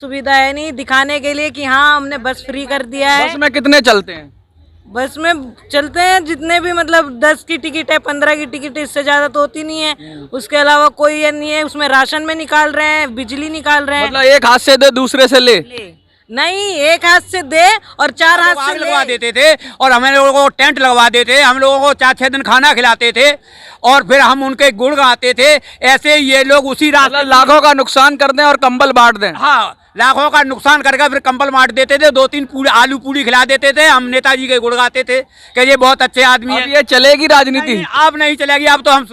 सुविधा है नहीं दिखाने के लिए कि हाँ हमने बस फ्री कर दिया है। बस में कितने चलते हैं? बस में चलते हैं जितने भी मतलब 10 की टिकट है 15 की टिकट है, इससे ज्यादा तो होती नहीं है। उसके अलावा कोई ये नहीं है। उसमें राशन में निकाल रहे हैं, बिजली निकाल रहे हैं। मतलब एक हाथ से दे दूसरे से ले। नहीं, एक हाथ से दे और चार हाथ से लगवा देते थे और हमें लोगों को टेंट लगवा देते, हम लोगों को 4-6 दिन खाना खिलाते थे और फिर हम उनके गुण गाते थे। ऐसे ये लोग उसी रास्ते लाखों का नुकसान कर दें और कंबल बांट दें। हाँ, लाखों का नुकसान करके फिर कंबल बांट देते थे, 2-3 पूरी आलू पूरी खिला देते थे। हम नेताजी के गुण गाते थे कि ये बहुत अच्छे आदमी है। ये चलेगी राजनीति? अब नहीं चलेगी। अब तो हम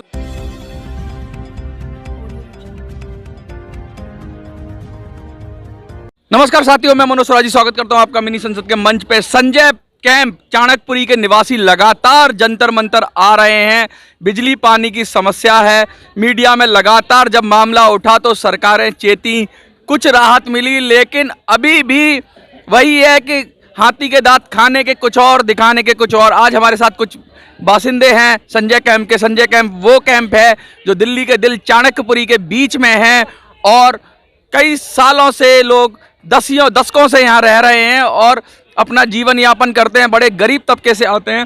नमस्कार साथियों, मैं मनोज स्वराजी स्वागत करता हूं आपका मिनी संसद के मंच पे। संजय कैंप चाणक्यपुरी के निवासी लगातार जंतर मंतर आ रहे हैं। बिजली पानी की समस्या है। मीडिया में लगातार जब मामला उठा तो सरकारें चेती, कुछ राहत मिली, लेकिन अभी भी वही है कि हाथी के दांत खाने के कुछ और, दिखाने के कुछ और। आज हमारे साथ कुछ बासिंदे हैं संजय कैंप के। संजय कैंप वो कैंप है जो दिल्ली के दिल चाणक्यपुरी के बीच में है और कई सालों से लोग दशकों से यहाँ रह रहे हैं और अपना जीवन यापन करते हैं। बड़े गरीब तबके से आते हैं।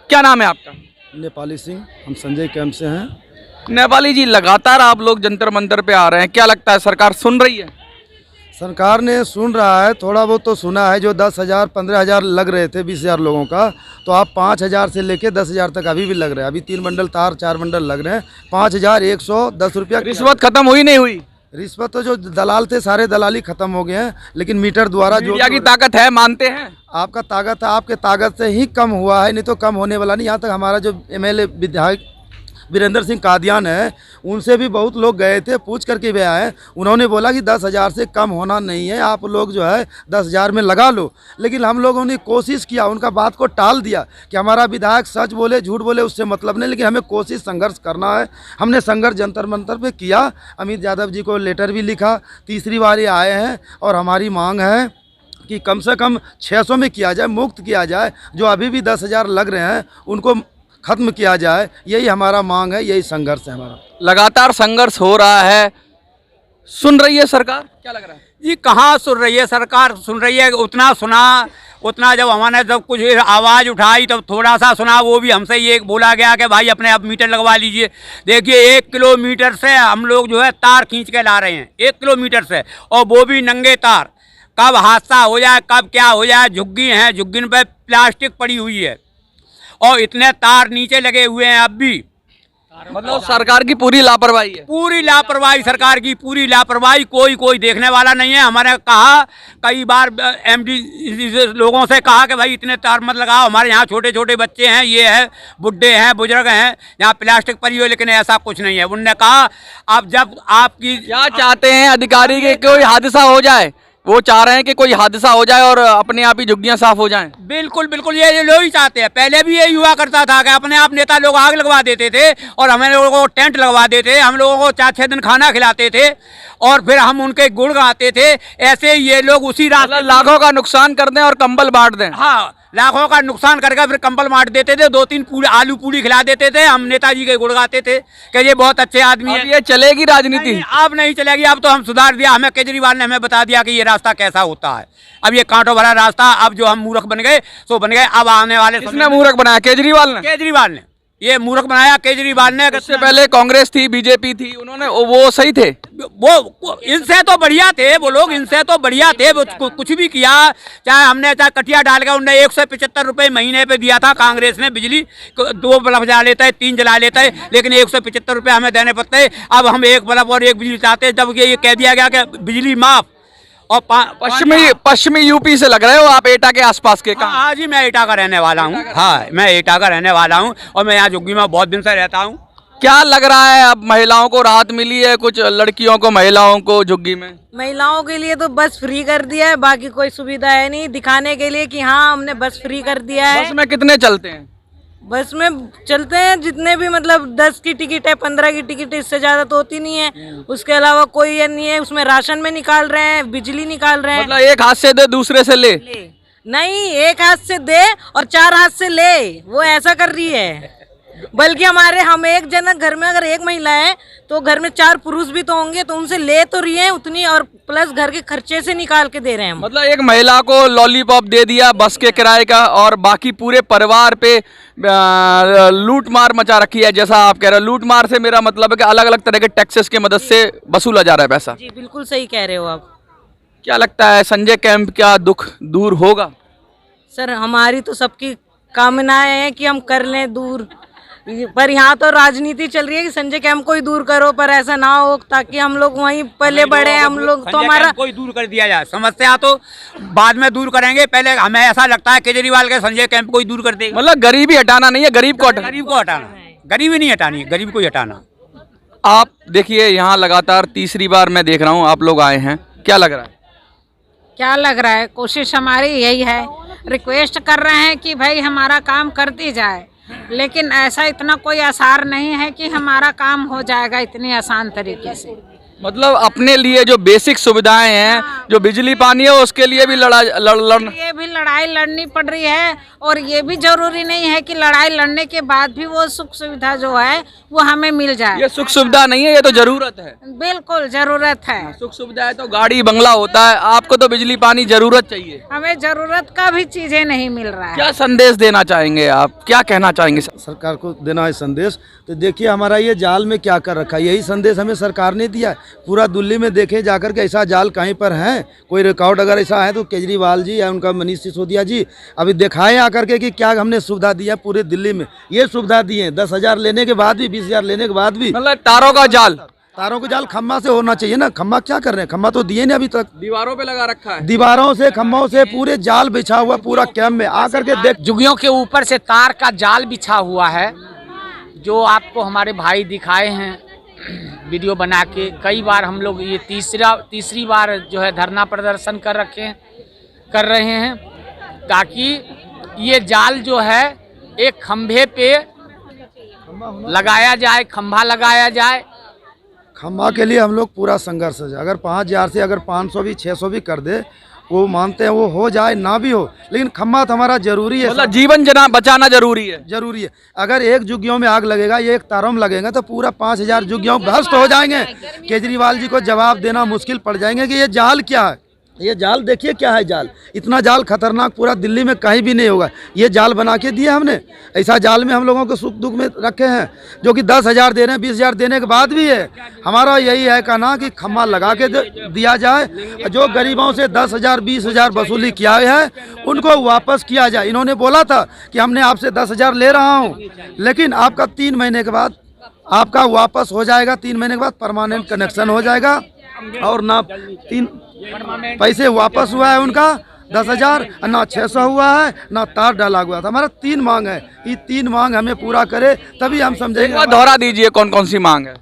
क्या नाम है आपका? नेपाली सिंह। हम संजय कैंप से हैं। नेपाली जी, लगातार आप लोग जंतर मंतर पे आ रहे हैं, क्या लगता है सरकार सुन रही है? सरकार ने सुन रहा है, थोड़ा बहुत तो सुना है। जो 10,000 15,000 लग रहे थे 20,000 लोगों का, तो आप 5,000 से लेके 10,000 तक अभी भी लग रहे हैं। अभी 3 बंडल तार, 4 बंडल लग रहे हैं। 5,110 रुपया। रिश्वत खत्म हुई नहीं हुई? रिश्वत तो जो दलाल थे सारे दलाली खत्म हो गए हैं, लेकिन मीटर द्वारा जो मीडिया की ताकत है, मानते हैं? आपका ताकत है, आपके ताकत से ही कम हुआ है, नहीं तो कम होने वाला नहीं। यहाँ तक हमारा जो MLA विधायक वीरेंद्र सिंह कादियान है, उनसे भी बहुत लोग गए थे, पूछ करके भी आए। उन्होंने बोला कि 10,000 से कम होना नहीं है, आप लोग जो है 10,000 में लगा लो। लेकिन हम लोगों ने कोशिश किया, उनका बात को टाल दिया कि हमारा विधायक सच बोले झूठ बोले उससे मतलब नहीं, लेकिन हमें कोशिश संघर्ष करना है। हमने संघर्ष जंतर मंतर पे किया। अमित यादव जी को लेटर भी लिखा, तीसरी बार ये आए हैं और हमारी मांग है कि कम से कम 600 में किया जाए, मुक्त किया जाए। जो अभी भी 10,000 लग रहे हैं उनको खत्म किया जाए, यही हमारा मांग है, यही संघर्ष है हमारा। लगातार संघर्ष हो रहा है, सुन रही है सरकार? क्या लग रहा है जी? कहाँ सुन रही है सरकार? सुन रही है उतना सुना, उतना जब हमने जब कुछ आवाज़ उठाई तब थोड़ा सा सुना। वो भी हमसे ये बोला गया कि भाई अपने आप मीटर लगवा लीजिए। देखिए 1 किलोमीटर से हम लोग जो है तार खींच के ला रहे हैं, 1 किलोमीटर से, और वो भी नंगे तार। कब हादसा हो जाए, कब क्या हो जाए। झुग्गी हैं, झुग्गी पे प्लास्टिक पड़ी हुई है और इतने तार नीचे लगे हुए हैं अब भी। मतलब सरकार की पूरी लापरवाही है? पूरी लापरवाही, सरकार की पूरी लापरवाही। कोई देखने वाला नहीं है। हमारे कहा कई बार MD लोगों से कहा कि भाई इतने तार मत लगाओ, हमारे यहाँ छोटे छोटे बच्चे हैं, ये है, बुढ़े हैं, बुजुर्ग हैं, यहाँ प्लास्टिक पड़ी हो। लेकिन ऐसा कुछ नहीं है। उन्होंने कहा अब जब आपकी क्या चाहते हैं अधिकारी के कोई हादसा हो जाए? वो चाह रहे हैं कि कोई हादसा हो जाए और अपने आप ही झुग्गियां साफ हो जाएं। बिल्कुल बिल्कुल, ये लोग ही चाहते हैं। पहले भी ये हुआ करता था कि अपने आप नेता लोग आग लगवा देते थे और हमें लोगों को टेंट लगवा देते, हम लोगों को 4-6 दिन खाना खिलाते थे और फिर हम उनके गुण गाते थे। ऐसे ये लोग उसी रास्ते लाखों का नुकसान कर दें और कंबल बांट दें। हाँ, लाखों का नुकसान करके फिर कंबल बांट देते थे, 2-3 पूरी आलू पूरी खिला देते थे। हम नेताजी के गुण गाते थे कि ये बहुत अच्छे आदमी है। ये चलेगी राजनीति? अब नहीं चलेगी। अब तो हम सुधार दिया। हमें केजरीवाल ने हमें बता दिया कि ये रास्ता कैसा होता है। अब ये कांटों भरा रास्ता, अब जो हम मूर्ख बन गए सो बन गए। अब आने वाले किसने मूर्ख बनाया? केजरीवाल ने? केजरीवाल ने ये मूर्ख बनाया। केजरीवाल ने। इससे पहले कांग्रेस थी, BJP थी, उन्होंने वो सही थे? वो इनसे तो बढ़िया थे, वो लोग इनसे तो बढ़िया थे। वो कुछ भी किया, चाहे हमने चाहे कटिया डाल के उन्हें 175 रुपये महीने पे दिया था कांग्रेस ने। बिजली 2 बल्ब जला लेता है, 3 जला लेता है, लेकिन 175 रुपये हमें देने पड़ते हैं। अब हम 1 बल्ब और 1 बिजली चाहते हैं। जब ये कह दिया गया कि बिजली माफ। और पश्चिमी यूपी से लग रहे हो आप, एटा के आसपास के? हाँ, हाँ जी, मैं एटा का रहने वाला हूँ। हाँ, मैं एटा का रहने वाला हूँ और मैं यहाँ झुग्गी में बहुत दिन से रहता हूँ। क्या लग रहा है अब महिलाओं को राहत मिली है? कुछ लड़कियों को, महिलाओं को झुग्गी में? महिलाओं के लिए तो बस फ्री कर दिया है, बाकी कोई सुविधा है नहीं दिखाने के लिए कि हाँ हमने बस फ्री कर दिया है। बस में कितने चलते हैं? बस में चलते हैं जितने भी मतलब 10 की टिकट है 15 की टिकट है, इससे ज्यादा तो होती नहीं है। उसके अलावा कोई ये नहीं है। उसमें राशन में निकाल रहे हैं, बिजली निकाल रहे हैं। मतलब एक हाथ से दे दूसरे से ले? नहीं, एक हाथ से दे और 4 हाथ से ले, वो ऐसा कर रही है। बल्कि हम एक जना घर में अगर एक महिला है तो घर में 4 पुरुष भी तो होंगे, तो उनसे ले तो रही है उतनी, और प्लस घर के खर्चे से निकाल के दे रहे हैं हम। मतलब एक महिला को लॉलीपॉप दे दिया बस के किराए का, और बाकी पूरे परिवार पे लूट मार मचा रखी है। जैसा आप कह रहे हो, लूट मार से मेरा मतलब है कि अलग अलग तरह के टैक्सेस की मदद से वसूला जा रहा है पैसा। जी बिल्कुल सही कह रहे हो आप। क्या लगता है संजय कैंप का दुख दूर होगा? सर हमारी तो सबकी कामनाएं हैं कि हम कर लें दूर, पर यहाँ तो राजनीति चल रही है कि संजय कैंप को ही दूर करो, पर ऐसा ना हो ताकि हम लोग वहीं पले बढ़े। हम लोग तो हमारा कोई दूर कर दिया जाए, समस्या तो बाद में दूर करेंगे, पहले हमें ऐसा लगता है केजरीवाल के संजय कैंप को ही दूर कर देगा। मतलब गरीबी हटाना नहीं है, गरीब को हटाना। गरीब को हटाना, गरीबी नहीं हटानी है, गरीब को ही हटाना। आप देखिए यहाँ लगातार तीसरी बार मैं देख रहा हूँ आप लोग आए हैं, क्या लग रहा है? क्या लग रहा है, कोशिश हमारी यही है, रिक्वेस्ट कर रहे हैं कि भाई हमारा काम कर दी जाए, लेकिन ऐसा इतना कोई आसार नहीं है कि हमारा काम हो जाएगा इतनी आसान तरीके से। मतलब अपने लिए जो बेसिक सुविधाएं हैं, जो बिजली पानी है, उसके लिए भी ये भी लड़ाई लड़नी पड़ रही है, और ये भी जरूरी नहीं है कि लड़ाई लड़ने के बाद भी वो सुख सुविधा जो है वो हमें मिल जाए। ये सुख सुविधा नहीं है, ये तो जरूरत है। बिल्कुल जरूरत है। सुख सुविधा है तो गाड़ी बंगला होता है, आपको तो बिजली पानी जरूरत चाहिए। हमें जरूरत का भी चीजें नहीं मिल रहा है। क्या संदेश देना चाहेंगे आप, क्या कहना चाहेंगे? सरकार को देना है संदेश। तो देखिए हमारा ये जाल में क्या कर रखा है, यही संदेश हमें सरकार ने दिया है। पूरा दिल्ली में देखे जाकर के ऐसा जाल कहीं पर है, कोई रिकॉर्ड अगर ऐसा है तो केजरीवाल जी या उनका मनीष सिसोदिया जी अभी दिखाएं आकर के कि क्या हमने सुविधा दी है पूरे दिल्ली में। ये सुविधा दी है 10,000 लेने के बाद भी, 20,000 लेने के बाद भी। मतलब तारों का जाल, तारों का जाल खम्मा से होना चाहिए ना। खम्मा क्या कर रहे हैं, खम्मा तो दिए नहीं अभी तक, दीवारों पे लगा रखा है। दीवारों से खम्भों से पूरे जाल बिछा हुआ पूरा कैंप में आकर के देख। झुग्गियों के ऊपर से तार का जाल बिछा हुआ है, जो आपको हमारे भाई दिखाए हैं वीडियो बना के। कई बार हम लोग ये तीसरी बार जो है धरना प्रदर्शन कर रहे हैं, ताकि ये जाल जो है एक खंभे पे लगाया जाए, खंभा लगाया जाए। खम्भा के लिए हम लोग पूरा संघर्ष है। अगर 5,000 से अगर 500 भी 600 भी कर दे, वो मानते हैं, वो हो जाए ना भी हो, लेकिन खम्भा तो हमारा जरूरी है। मतलब जीवन बचाना जरूरी है। जरूरी है। अगर एक झुग्गियों में आग लगेगा, ये एक तारों में लगेगा तो पूरा 5,000 झुग्गियों ध्वस्त हो जाएंगे। केजरीवाल जी को जवाब देना मुश्किल पड़ जाएंगे कि ये जाल क्या है। ये जाल देखिए क्या है, जाल इतना जाल खतरनाक पूरा दिल्ली में कहीं भी नहीं होगा। ये जाल बना के दिए हमने, ऐसा जाल में हम लोगों को सुख दुख में रखे हैं, जो कि 10,000 दे रहे हैं, 20,000 देने के बाद भी है। हमारा यही है कहना कि खम्भा लगा के दिया जाए, जो गरीबों से 10,000 20,000 वसूली किया है उनको वापस किया जाए। इन्होंने बोला था कि हमने आपसे 10,000 ले रहा हूँ, लेकिन आपका 3 महीने के बाद आपका वापस हो जाएगा, 3 महीने के बाद परमानेंट कनेक्शन हो जाएगा। और ना 3 पैसे वापस हुआ है उनका 10,000, ना 600 हुआ है, ना तार डाला हुआ था। हमारा 3 मांग है, ये 3 मांग हमें पूरा करे तभी हम समझेंगे। दोहरा दीजिए कौन कौन सी मांग है?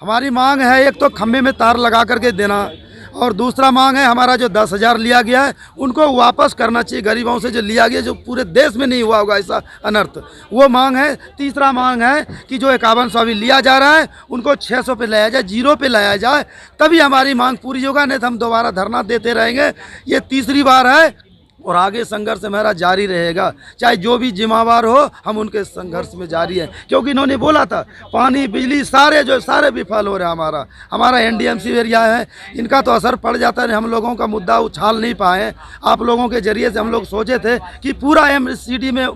हमारी मांग है, एक तो खम्भे में तार लगा करके देना, और दूसरा मांग है हमारा जो 10,000 लिया गया है उनको वापस करना चाहिए गरीबों से, जो लिया गया, जो पूरे देश में नहीं हुआ होगा ऐसा अनर्थ, वो मांग है। तीसरा मांग है कि जो 5100 अभी लिया जा रहा है उनको 600 पे लाया जाए, 0 पे लाया जाए, तभी हमारी मांग पूरी होगा, नहीं तो हम दोबारा धरना देते रहेंगे। ये तीसरी बार है और आगे संघर्ष हमारा जारी रहेगा, चाहे जो भी जिम्मेवार हो, हम उनके संघर्ष में जारी है। क्योंकि इन्होंने बोला था पानी बिजली सारे विफल हो रहे हैं। हमारा एनडीएमसी एरिया है, इनका तो असर पड़ जाता है। हम लोगों का मुद्दा उछाल नहीं पाए। आप लोगों के जरिए से हम लोग सोचे थे कि पूरा एमसीडी में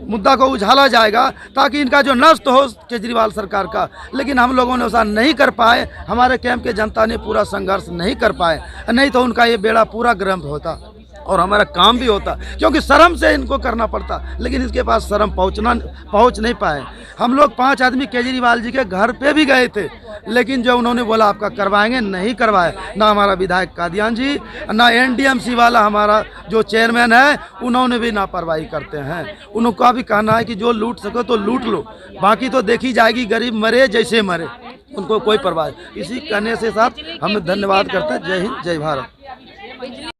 मुद्दा को उछाला जाएगा ताकि इनका जो नष्ट हो केजरीवाल सरकार का, लेकिन हम लोगों ने ऐसा नहीं कर पाए। हमारे कैंप के जनता ने पूरा संघर्ष नहीं कर पाए, नहीं तो उनका ये बेड़ा पूरा गर्म होता और हमारा काम भी होता, क्योंकि शर्म से इनको करना पड़ता, लेकिन इसके पास शर्म पहुंच नहीं पाए। हम लोग 5 आदमी केजरीवाल जी के घर पे भी गए थे, लेकिन जो उन्होंने बोला आपका करवाएंगे, नहीं करवाए। ना हमारा विधायक कादियान जी, ना एनडीएमसी वाला हमारा जो चेयरमैन है, उन्होंने भी लापरवाही करते हैं। उनका भी कहना है कि जो लूट सको तो लूट लो, बाकी तो देखी जाएगी, गरीब मरे जैसे मरे, उनको कोई परवाह। इसी कहने से साथ हम धन्यवाद करते हैं। जय हिंद, जय भारत।